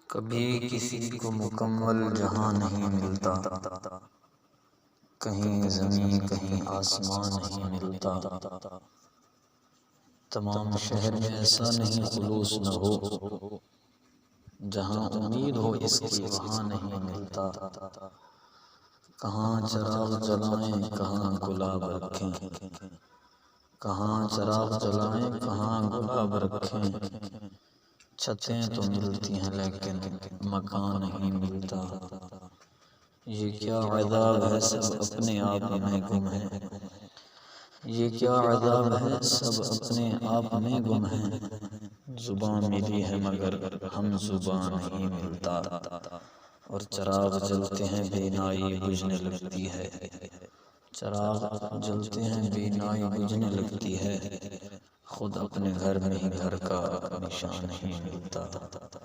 کبھی کسی کو مکمل جہاں نہیں ملتا، کہیں زمین کہیں آسمان نہیں ملتا، تمام شہر میں ایسا نہیں خلوص نہ ہو، جہاں امید ہو اس کی وہاں نہیں ملتا، کہاں چراغ جلائیں کہاں گلاب رکھیں، کہاں چراغ جلائیں کہاں گلاب رکھیں، چھتیں تو ملتی ہیں لیکن مکان نہیں ملتا، یہ کیا عذاب ہے سب اپنے آپ میں گم ہیں، یہ کیا عذاب ہے سب اپنے آپ میں گم ہیں، زباں ملی ہے مگر ہم زباں نہیں ملتا، اور چراغ جلتے ہیں بینائی بجھنے لگتی ہے، چراغ جلتے ہیں بینائی بجھنے لگتی ہے، خود اپنے گھر میں ہی گھر کا نشان نہیں ملتا۔